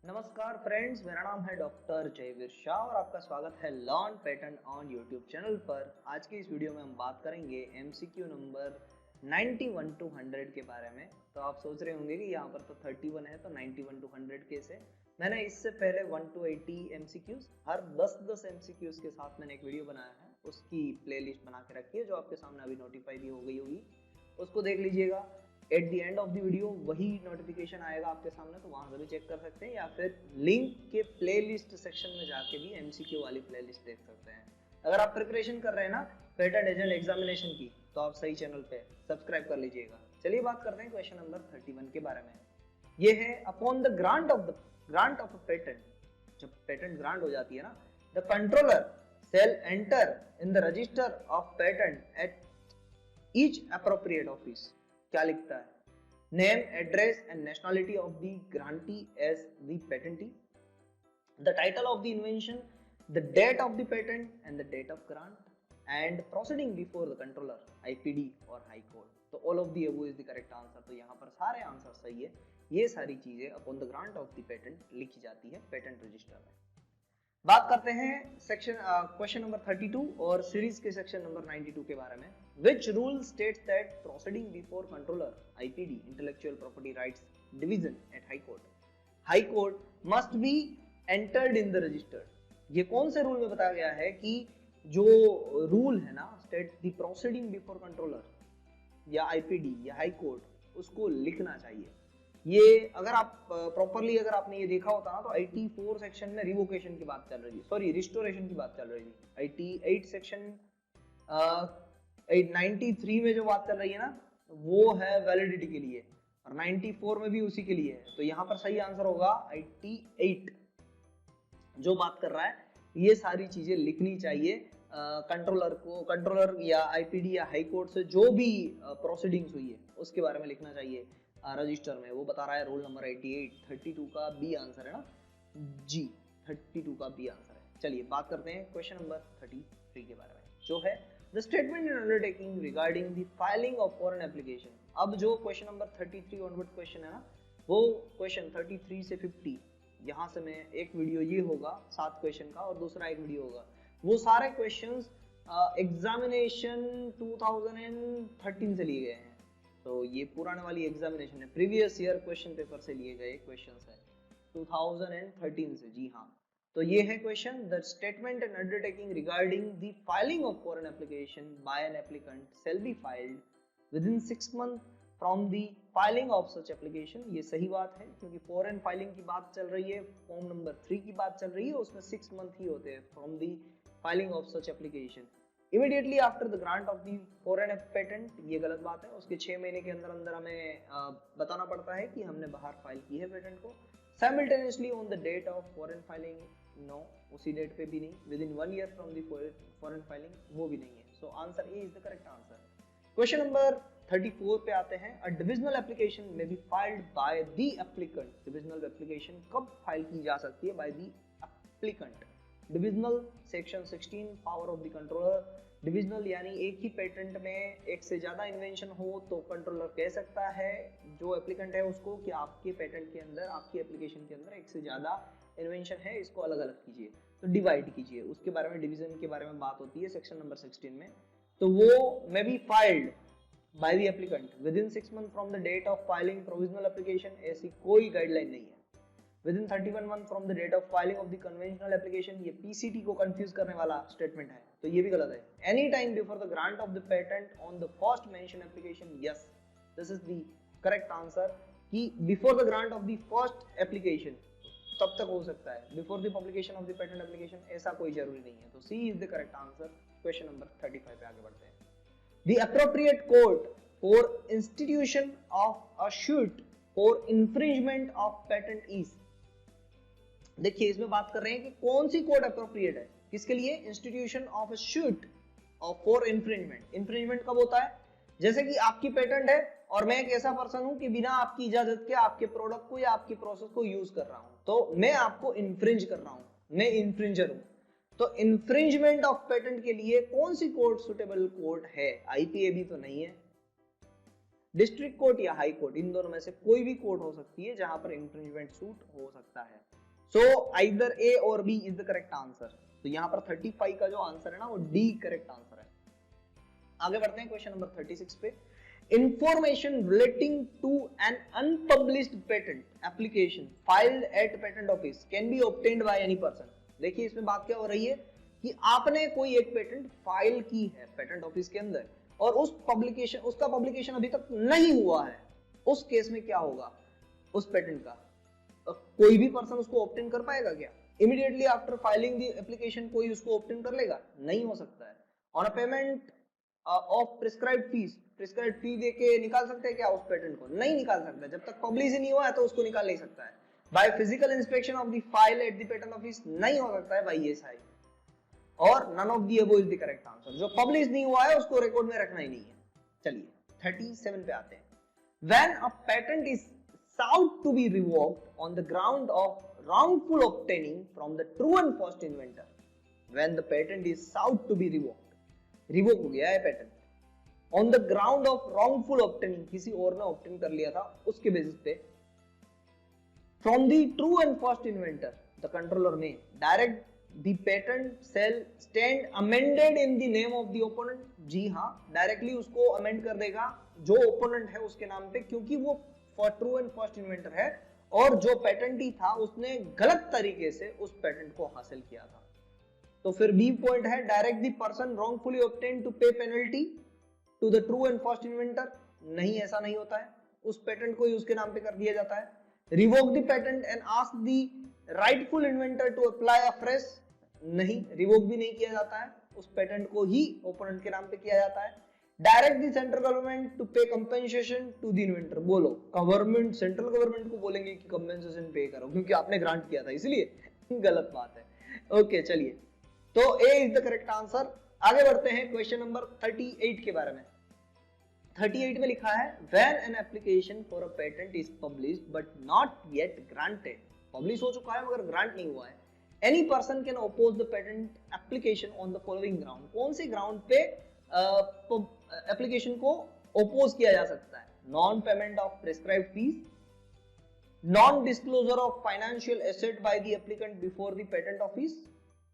नमस्कार फ्रेंड्स, मेरा नाम है डॉक्टर जयवीर शाह और आपका स्वागत है learn pattern on YouTube channel पर। आज की इस वीडियो में हम बात करेंगे एमसीक्यू नंबर 91 टू 100 के बारे में। तो आप सोच रहे होंगे कि यहाँ पर तो 31 है, तो 91 टू 100 कैसे। मैंने इससे पहले 1 to 80 एमसीक्यूज हर 10-10 एमसीक्यूज के साथ मैंने एक वीडियो बनाया है, उसकी प्लेलिस्ट बना के रखी है जो आपके सामने अभी नोटिफाई भी हो गई होगी, उसको देख लीजिएगा। At the end of the video वही नोटिफिकेशन आएगा आपके सामने, तो वहां से भी चेक कर सकते हैं या फिर लिंक के प्लेलिस्ट सेक्शन में जाके भी एमसीक्यू वाली प्लेलिस्ट देख सकते हैं। अगर आप प्रिपरेशन कर रहे हैं ना पैटर्न एजेंट एग्जामिनेशन की, तो आप सही चैनल पे सब्सक्राइब कर लीजिएगा। चलिए बात करते हैं क्वेश्चन नंबर 31 के बारे में। ये है upon the grant of a patent. जब पेटेंट ग्रांट हो जाती है ना, the controller shall enter in the register of patent at each appropriate office। क्या लिखता है? Name, address and nationality of the grantee as the patentee, the title of the invention, the date of the patent and the date of grant and proceeding before the controller IPD और high court. तो all of the above is the correct answer. तो यहाँ पर सारे answer सही है। ये सारी चीजें upon the grant of the patent लिखी जाती है पेटेंट रजिस्टर में। बात करते हैं सेक्शन क्वेश्चन नंबर 32 और सीरीज के सेक्शन नंबर 92 के बारे में। Which rule states that proceeding before controller IPD intellectual property rights division at high court must be entered in the register। ये कौन से रूल में बताया गया है कि जो रूल है ना state the proceeding before controller या आईपीडी या हाई कोर्ट, उसको लिखना चाहिए। ये अगर आप प्रॉपरली अगर आपने ये देखा होता ना, तो 84 सेक्शन में रिवोकेशन की बात चल रही है, सॉरी रिस्टोरेशन की बात चल रही थी। 88 सेक्शन 93 में जो बात चल रही है ना, वो है वैलिडिटी के लिए, और 94 में भी उसी के लिए है। तो यहाँ पर सही आंसर होगा 88 जो बात कर रहा है। ये सारी चीजें लिखनी चाहिए कंट्रोलर को, कंट्रोलर या आईपीडी या हाई कोर्ट से जो भी प्रोसीडिंग्स हुई है उसके बारे में लिखना चाहिए रजिस्टर में। वो बता रहा है रोल नंबर 88। 32 का बी आंसर है ना जी, 32 का बी आंसर है। चलिए बात करते हैं क्वेश्चन नंबर 33 के बारे में, जो है the statement in undertaking regarding the filing of foreign application. अब जो क्वेश्चन नंबर 33 ऑनवर्ड क्वेश्चन है ना, वो क्वेश्चन 33 से 50, यहाँ से मैं एक वीडियो ये होगा 7 क्वेश्चन का और दूसरा एक वीडियो होगा। वो सारे क्वेश्चंस एग्जामिनेशन 2013 से लिए गए हैं। तो ये पुराने वाली एग्जामिनेशन है, प्रीवियस ईयर क्वेश्चन पेपर से लिए गए क्वेश्चंस है 2013 से। जी हाँ, तो ये है question, the statement and undertaking regarding the filing of foreign application by an applicant shall be filed within 6 month from the filing of such application. ये सही बात है, क्योंकि फॉरेन फाइलिंग की बात चल रही है, फॉर्म नंबर 3 की बात चल रही है, उसमें 6 मंथ ही होते हैं from the filing of such application immediately after the grant of the foreign patent. ये गलत बात है, उसके 6 महीने के अंदर अंदर हमें बताना पड़ता है कि हमने बाहर फाइल की है पेटेंट को। Simultaneously on the date of foreign filing, no, उसी डेट पे भी नहीं। Within 1 year from the foreign filing, वो भी नहीं है। So answer A is the correct answer. Question number 34 पे आते हैं। अ डिविजनल एप्लीकेशन में be filed by the applicant. Divisional application कब फाइल की जा सकती है? By the applicant. Divisional section 16 power of the controller. Divisional यानी एक ही पेटेंट में एक से ज्यादा इन्वेंशन हो तो कंट्रोलर कह सकता है जो एप्लीकेंट है उसको कि आपके पेटेंट के अंदर, आपकी एप्लीकेशन के अंदर एक से ज्यादा इन्वेंशन है, इसको अलग अलग कीजिए, तो डिवाइड कीजिए। उसके बारे में, डिवीजन के बारे में बात होती है सेक्शन नंबर 16 में। तो वो may be filed by the applicant within 6 month from the date of filing provisional application, ऐसी कोई गाइडलाइन नहीं है। Within 31 month from the date of filing of the conventional application, ये PCT को confuse करने वाला स्टेटमेंट है, तो ये भी गलत है। Any time before the grant of the patent on the first mentioned application, yes, this is the correct answer कि before the grant of the first application तब तक हो सकता है, before the publication of the patent application ऐसा कोई जरूरी नहीं है। तो C is the correct answer। Question number 35 पे आगे बढ़ते हैं। The appropriate court for institution of a suit for infringement of patent is। देखिए इसमें बात कर रहे हैं कि कौन सी कोड अप्रोप्रिएट है किसके लिए? Institution of a suit of for infringement. Infringement कब होता है? जैसे कि आपकी पेटेंट है और मैं एक ऐसा पर्सन हूं कि बिना आपकी इजाजत के आपके प्रोडक्ट को या आपकी प्रोसेस को यूज कर रहा हूं, तो मैं आपको इन्फ्रिंज कर रहा हूं, मैं इन्फ्रिंजर हूं। तो इन्फ्रिंजमेंट ऑफ पेटेंट के लिए कौन सी कोड सुटेबल कोड है? आईपीएबी तो नहीं है, डिस्ट्रिक्ट कोर्ट या हाई कोर्ट, इन दोनों में से कोई भी कोर्ट हो सकती है जहां पर इंफ्रिंजमेंट सूट हो सकता है। सो आइदर ए और B is the correct answer. तो यहाँ पर 35 का जो आंसर है ना वो डी करेक्ट आंसर है। आगे बढ़ते हैं क्वेश्चन नंबर 36 पे। Information relating to an unpublished patent application filed at patent office can be obtained by any person। देखिए इसमें बात क्या हो रही है कि आपने कोई एक पेटेंट फाइल की है पेटेंट ऑफिस के अंदर और उसका पब्लिकेशन अभी तक नहीं हुआ है। उस केस में क्या होगा उस पेटेंट का, कोई भी पर्सन उसको ऑब्टेन कर पाएगा क्या? Immediately after filing the application कोई उसको ऑब्टेन कर लेगा? नहीं हो सकता है। On a payment of prescribed fees, prescribed fee देके निकाल सकते हैं क्या उस पेटेंट को? नहीं निकाल सकता। जब तक पब्लिश ही नहीं हुआ है तो उसको निकाल नहीं सकता है। By physical inspection of the file at the patent office नहीं हो सकता है भाई ये साइड। और none of the above is the correct answer. जो पब्लिश नहीं हुआ है उसको रिकॉर्ड में रखना ही नहीं है। चलिए 37 पे आते हैं। When a patent is sought to be revoked on the ground of wrongful obtaining from the true and first inventor, when the patent is sought to be revoked, revoke हो गया है patent, on the ground of wrongful obtaining, किसी और ने obtain कर लिया था उसके बेसिस पे, from the true and first inventor, the controller may direct the patent shall stand amended in the name of the opponent। जी हाँ, डायरेक्टली उसको अमेंड कर देगा जो ओपोनेंट है उसके नाम पे, क्योंकि वो for true and first inventor है और जो पेटेंटी था उसने गलत तरीके से उस पेटेंट को हासिल किया था। तो फिर बी पॉइंट है direct the person wrongfully obtain to pay penalty to the true and first inventor. नहीं, ऐसा नहीं होता है, उस पेटेंट को ही उसके नाम पे कर दिया जाता है। Revoke the patent and ask the rightful inventor to apply afresh. नहीं, रिवोक भी नहीं किया जाता है, उस पेटेंट को ही ओपोनेंट के नाम पे किया जाता है। Direct the central government to pay compensation to the inventor. बोलो गवर्नमेंट सेंट्रल गवर्नमेंट को बोलेंगे कि कंपेंसेशन पे करो क्योंकि आपने ग्रांट किया था इसलिए? गलत बात है। ओके चलिए, तो ए इज द करेक्ट आंसर। आगे बढ़ते हैं क्वेश्चन नंबर 38 के बारे में। 38 में लिखा है when an application for a patent is published but not yet granted. Publish हो चुका है मगर ग्रांट नहीं हुआ है। Any person can oppose the patent application on the following ground. कौन से ग्राउंड पे एप्लीकेशन को ओपोज किया जा सकता है? Non payment of prescribed fees, non disclosure of financial asset by the applicant before the patent office,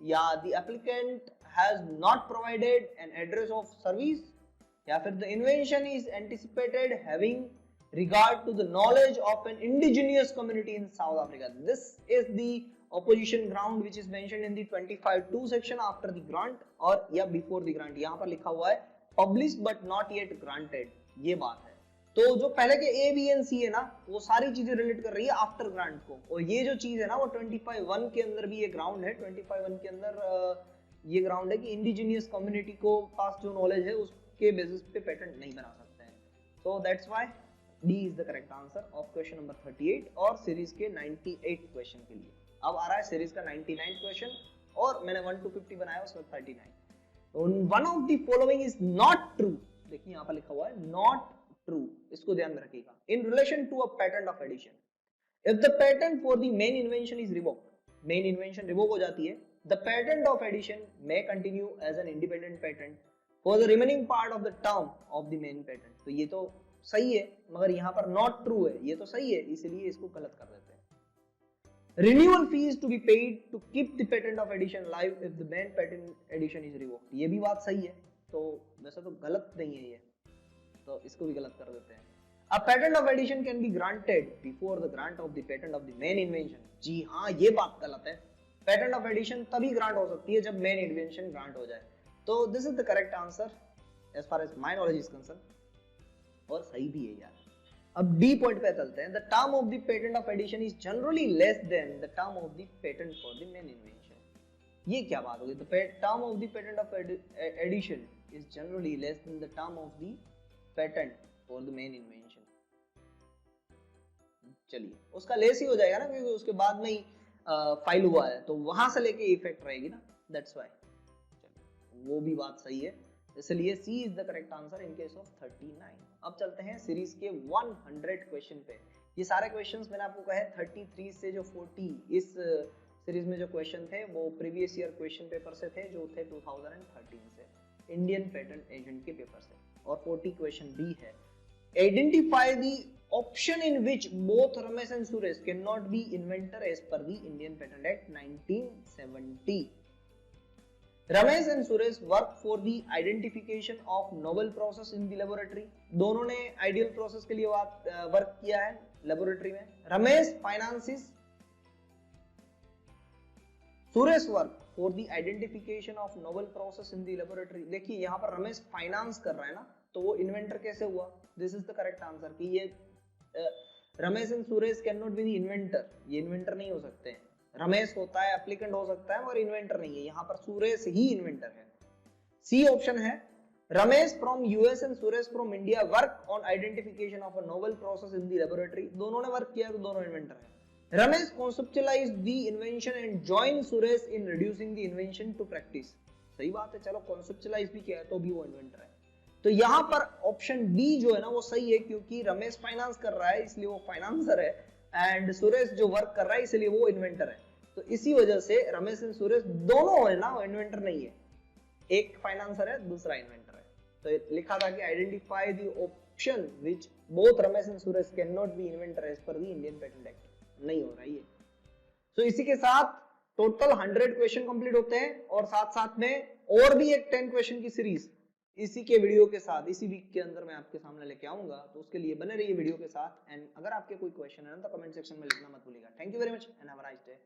या the applicant has not provided an address of service, या फिर the invention is anticipated having regard to the knowledge of an indigenous community in South Africa. This is the opposition ground which is mentioned in the 25(2) section after the grant or या before the grant। यहाँ पर लिखा हुआ है published but not yet granted, ये बात है। तो जो पहले के A, B and C है ना वो सारी चीजें रिलेट कर रही है आफ्टर ग्रांट को, और ये जो चीज है ना वो 25(1) के अंदर भी ये ग्राउंड है। 25(1) के अंदर ये ग्राउंड है कि इंडिजिनियस कम्युनिटी को पास जो नॉलेज है उसके बेसिस पे पेटेंट नहीं बना सकते हैं। So that's why D is the correct answer of question number 38 और सीरीज के 98 क्वेश्चन के लिए। अब आ रहा है सीरीज का 99 क्वेश्चन और मैंने 1 to 50 बनाया उसमें 39। One of the following is not true। देखिए यहाँ पर लिखा हुआ है not true, इसको ध्यान में रखिएगा। In relation to a patent of addition, if the patent for the main invention is revoked, main invention revoke हो जाती है, the patent of addition may continue as an independent patent for the remaining part of the term of the main patent। तो ये तो सही है मगर यहाँ पर नॉट ट्रू है, ये तो सही है इसलिए इसको गलत कर देते हैं। Renewal fees to be paid to keep the patent of addition live if the main patent addition is revoked. ये भी बात सही है, तो वैसे तो गलत नहीं है ये, तो इसको भी गलत कर देते हैं। A patent of addition can be granted before the grant of the patent of the main invention. जी हाँ, ये बात गलत है। पेटेंट ऑफ एडिशन तभी ग्रांट हो सकती है जब मेन इन्वेंशन ग्रांट हो जाए। तो this is the correct answer as far as my knowledge is concern, और सही भी है यार। अब डी पॉइंट पे चलते हैं। The term of the patent of addition is generally less than the term of the patent for the main invention. ये क्या बात होगी? The term of the patent of addition is generally less than the term of the patent for the main invention. चलिए उसका less ही हो जाएगा ना क्योंकि उसके बाद में ही फाइल हुआ है, तो वहां से लेके इफेक्ट रहेगी ना, दैट्स व्हाई। वो भी बात सही है, इसलिए C is the correct answer in case of 39। अब चलते हैं सीरीज के 100 क्वेश्चन पे। ये सारे क्वेश्चंस मैंने आपको कहे 33 से जो 40 इस सीरीज में जो क्वेश्चन थे वो प्रीवियस ईयर क्वेश्चन पेपर से थे जो थे 2013 से, इंडियन पेटेंट एजेंट के पेपर से, और 40 क्वेश्चन भी है। identify the option in which both Ramesh and Suresh cannot be inventor as per the Indian Patent Act 1970. Ramesh and Suresh work for the identification of novel process in the laboratory. दोनों ने ideal process के लिए work किया है laboratory में. Ramesh finances, Suresh work for the identification of novel process in the laboratory. देखिए यहाँ पर रमेश फाइनेंस कर रहा है ना, तो वो इन्वेंटर कैसे हुआ? This is the correct answer कि ये Ramesh and Suresh can not be the inventor, ये इन्वेंटर नहीं हो सकते हैं. रमेश होता है, एप्लीकेंट हो सकता है, और इन्वेंटर नहीं है. यहाँ पर सुरेश ही इन्वेंटर है. सी ऑप्शन है. Ramesh from US and Suresh from India work on identification of a novel process in the laboratory. दोनों ने वर्क किया तो दोनों इन्वेंटर है. Ramesh conceptualized the invention and joined Suresh in reducing the invention to practice. सही बात है, चलो conceptualize भी किया है तो भी वो इन्वेंटर है. तो यहाँ पर ऑप्शन बी जो है ना वो सही है, क्योंकि रमेश फाइनेंस कर रहा है इसलिए वो फाइनेंसर है, एंड सुरेश जो वर्क कर रहा है इसलिए वो इन्वेंटर है. तो इसी वजह से रमेश एंड सुरेश दोनों है ना, वो इन्वेंटर नहीं है. एक फाइनेंसर है, दूसरा इन्वेंटर है. तो लिखा था कि identify the option which both Ramesh and Suresh can not be inventor as per the Indian patent act. नहीं हो रहा है ये. तो इसी के साथ टोटल 100 क्वेश्चन कंप्लीट होते हैं, और साथ साथ में और भी एक 10 क्वेश्चन की सीरीज इसी के वीडियो के साथ इसी वीक के अंदर मैं आपके सामने लेके आऊंगा. तो उसके लिए बने रहिए वीडियो के साथ. एंड अगर आपके कोई क्वेश्चन है ना तो कमेंट सेक्शन में लिखना मत भूलिएगा. Thank you very much and have a nice day.